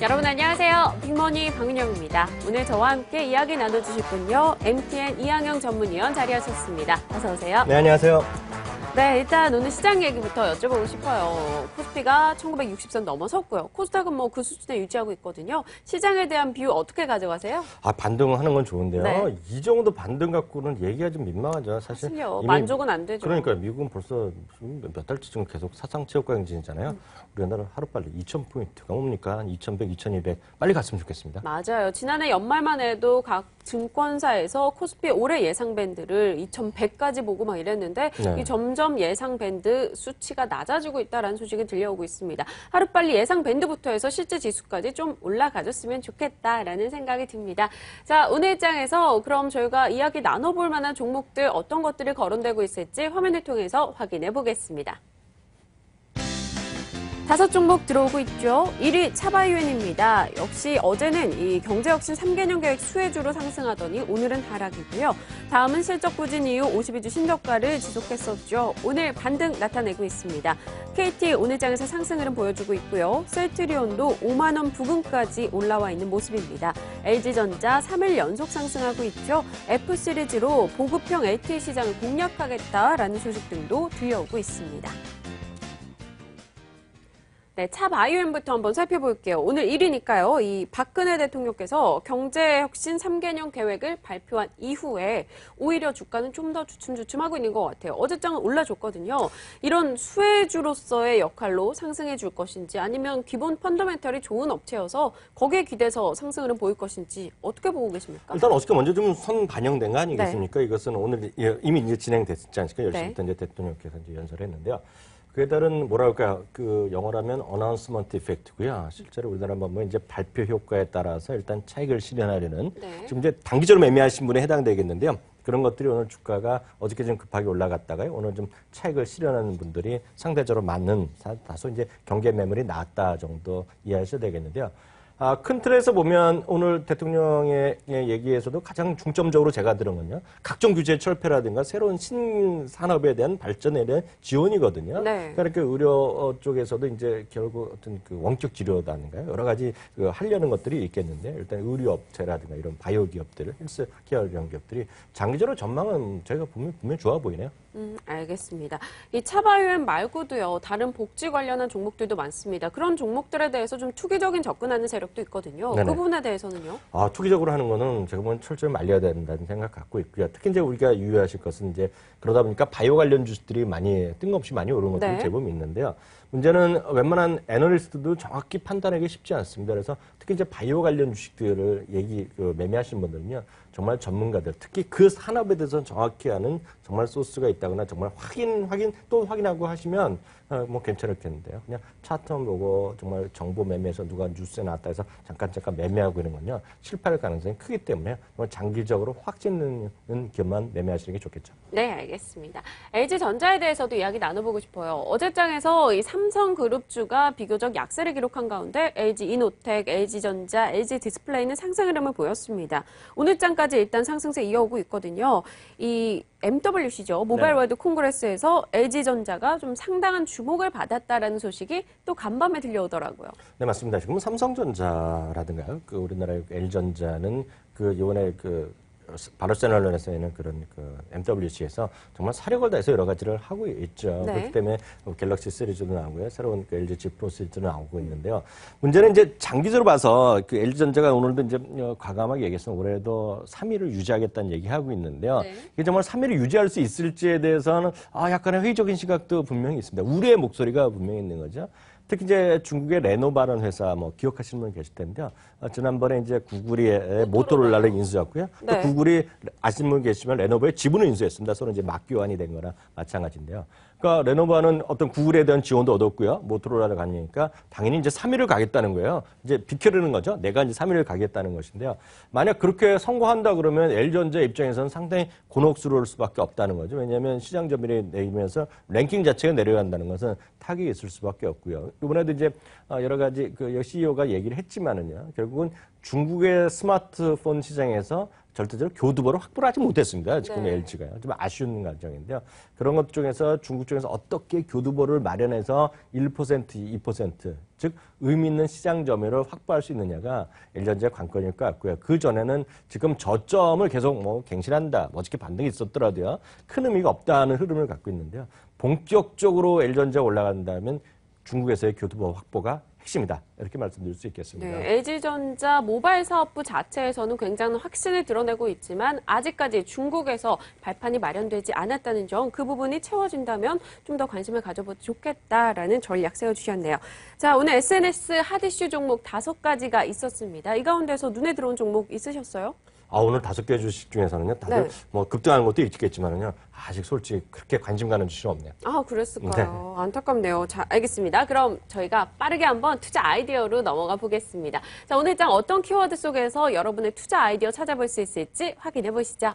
여러분 안녕하세요. 빅머니 박민영입니다. 오늘 저와 함께 이야기 나눠주실 분요. MTN 이항영 전문위원 자리하셨습니다. 어서 오세요. 네, 안녕하세요. 네, 일단 오늘 시장 얘기부터 여쭤보고 싶어요. 코스피가 1960선 넘어섰고요. 코스닥은 뭐 그 수준에 유지하고 있거든요. 시장에 대한 비유 어떻게 가져가세요? 반등하는 건 좋은데요. 네. 이 정도 반등 갖고는 얘기가 좀 민망하죠. 사실 사실요. 만족은 안 되죠. 그러니까 미국은 벌써 몇 달째 계속 사상 최고가 행진이잖아요. 우리나라 하루빨리 2,000포인트가 뭡니까? 2,100, 2,200 빨리 갔으면 좋겠습니다. 맞아요. 지난해 연말만 해도 각 증권사에서 코스피 올해 예상 밴드를 2,100까지 보고 막 이랬는데 네. 이 점점 예상 밴드 수치가 낮아지고 있다는 소식이 들려오고 있습니다. 하루빨리 예상 밴드부터 해서 실제 지수까지 좀 올라가줬으면 좋겠다라는 생각이 듭니다. 자, 오늘 입장에서 그럼 저희가 이야기 나눠볼 만한 종목들 어떤 것들이 거론되고 있을지 화면을 통해서 확인해 보겠습니다. 5종목 들어오고 있죠. 1위 차바이오엔입니다. 역시 어제는 이 경제혁신 3개년 계획 수혜주로 상승하더니 오늘은 하락이고요. 다음은 실적 부진 이후 52주 신저가를 지속했었죠. 오늘 반등 나타내고 있습니다. KT 오늘장에서 상승 흐름 보여주고 있고요. 셀트리온도 5만 원 부근까지 올라와 있는 모습입니다. LG전자 3일 연속 상승하고 있죠. F시리즈로 보급형 LTE 시장을 공략하겠다라는 소식 등도 들려오고 있습니다. 네, 차바이오엠부터 한번 살펴볼게요. 오늘 1위니까요. 이 박근혜 대통령께서 경제혁신 3개년 계획을 발표한 이후에 오히려 주가는 좀 더 주춤주춤하고 있는 것 같아요. 어제장은 올라줬거든요. 이런 수혜주로서의 역할로 상승해 줄 것인지 아니면 기본 펀더멘털이 좋은 업체여서 거기에 기대서 상승을 보일 것인지 어떻게 보고 계십니까? 일단 어저께 먼저 좀 선 반영된 거 아니겠습니까? 네. 이것은 오늘 이미 이제 진행됐지 않습니까? 10시부터 이제 대통령께서 이제 연설했는데요. 그에 따른 뭐랄까 그 영어라면 어나운스먼트 이펙트고요. 실제로 우리나라 보면 이제 발표 효과에 따라서 일단 차익을 실현하려는 지금 이제 단기적으로 매매하신 분에 해당되겠는데요. 그런 것들이 오늘 주가가 어저께 좀 급하게 올라갔다가요. 오늘 좀 차익을 실현하는 분들이 상대적으로 많은 다소 이제 경계 매물이 낮다 정도 이해하셔야 되겠는데요. 큰 틀에서 보면 오늘 대통령의 얘기에서도 가장 중점적으로 제가 들은 건요. 각종 규제 철폐라든가 새로운 신산업에 대한 발전에 대한 지원이거든요. 네. 그러니까 의료 쪽에서도 이제 결국 어떤 그 원격 치료라든가 여러 가지 하려는 것들이 있겠는데 일단 의료업체라든가 이런 바이오 기업들, 헬스케어 이런 기업들이 장기적으로 전망은 저희가 보면 분명히 좋아 보이네요. 알겠습니다. 이 차바이오엠 말고도요. 다른 복지 관련한 종목들도 많습니다. 그런 종목들에 대해서 좀 투기적인 접근하는 세력도 있거든요. 네네. 그 부분에 대해서는요? 투기적으로 하는 거는 제가 보면 철저히 말려야 된다는 생각 갖고 있고요. 특히 이제 우리가 유의하실 것은 이제 그러다 보니까 바이오 관련 주식들이 많이 뜬금없이 많이 오르는 것들이 네. 제법 있는데요. 문제는 웬만한 애널리스트도 정확히 판단하기 쉽지 않습니다. 그래서 특히 이제 바이오 관련 주식들을 매매하시는 분들은요. 정말 전문가들, 특히 그 산업에 대해서 정확히 아는 정말 소스가 있다거나 정말 또 확인하고 하시면 뭐 괜찮을텐데요. 그냥 차트만 보고 정말 정보 매매에서 누가 뉴스에 나왔다 해서 잠깐 매매하고 이런 건요. 실패할 가능성이 크기 때문에 정말 장기적으로 확진 있는 기업만 매매하시는 게 좋겠죠. 네, 알겠습니다. LG전자에 대해서도 이야기 나눠보고 싶어요. 어제장에서 이 삼성그룹주가 비교적 약세를 기록한 가운데 LG이노텍, LG전자, LG디스플레이는 상승 흐름을 보였습니다. 오늘장까지 일단 상승세 이어오고 있거든요. 이 MWC죠. 모바일 네. 월드 콩그레스에서 LG전자가 좀 상당한 주목을 받았다라는 소식이 또 간밤에 들려오더라고요. 네, 맞습니다. 지금 삼성전자라든가요. 우리나라의 LG전자는 이번에 바르셀로나에서 있는 그런 MWC에서 정말 사력을 다해서 여러 가지를 하고 있죠. 네. 그렇기 때문에 갤럭시 시리즈도 나오고요. 새로운 LG G 프로 시리즈도 나오고 있는데요. 문제는 이제 장기적으로 봐서 LG전자가 오늘도 이제 과감하게 얘기했으면 올해도 3위를 유지하겠다는 얘기하고 있는데요. 네. 이게 정말 3위를 유지할 수 있을지에 대해서는 약간의 회의적인 시각도 분명히 있습니다. 우려의 목소리가 분명히 있는 거죠. 특히 이제 중국의 레노바라는 회사 기억하시는 분 계실 텐데요. 지난번에 이제 구글이 모토로라를 인수했고요. 네. 또 구글이 아시는 분 계시면 레노버의 지분을 인수했습니다. 서로 이제 맞교환이 된 거나 마찬가지인데요. 그러니까 레노버는 어떤 구글에 대한 지원도 얻었고요. 모토로라를 가니까 당연히 이제 3위를 가겠다는 거예요. 이제 비켜르는 거죠. 내가 이제 3위를 가겠다는 것인데요. 만약 그렇게 성공한다 그러면 LG전자 입장에서는 상당히 곤혹스러울 수밖에 없다는 거죠. 왜냐하면 시장 점유율이 내리면서 랭킹 자체가 내려간다는 것은 타격이 있을 수밖에 없고요. 이번에도 이제 여러 가지 CEO가 얘기를 했지만은요. 결국은 중국의 스마트폰 시장에서 절대적으로 교두보를 확보를 하지 못했습니다. 지금 네. LG가요. 좀 아쉬운 과정인데요. 그런 것 중에서 중국 쪽에서 어떻게 교두보를 마련해서 1%, 2%, 즉 의미 있는 시장 점유율을 확보할 수 있느냐가 LG전자의 관건일 것 같고요. 그 전에는 지금 저점을 계속 뭐 갱신한다, 멋지게 반등이 있었더라도요. 큰 의미가 없다는 흐름을 갖고 있는데요. 본격적으로 LG전자가 올라간다면 중국에서의 교두보 확보가 핵심이다. 이렇게 말씀드릴 수 있겠습니다. 네, LG전자 모바일 사업부 자체에서는 굉장한 확신을 드러내고 있지만 아직까지 중국에서 발판이 마련되지 않았다는 점, 그 부분이 채워진다면 좀 더 관심을 가져보면 좋겠다라는 전략 세워주셨네요. 자, 오늘 SNS 핫 이슈 종목 5가지가 있었습니다. 이 가운데서 눈에 들어온 종목 있으셨어요? 오늘 5개 주식 중에서는요, 다들 네. 뭐 급등하는 것도 있겠지만은요, 아직 솔직히 그렇게 관심 가는 주식은 없네요. 아, 그랬을까요? 안타깝네요. 자, 알겠습니다. 그럼 저희가 빠르게 한번 투자 아이디어로 넘어가 보겠습니다. 자, 오늘 장 어떤 키워드 속에서 여러분의 투자 아이디어 찾아볼 수 있을지 확인해 보시죠.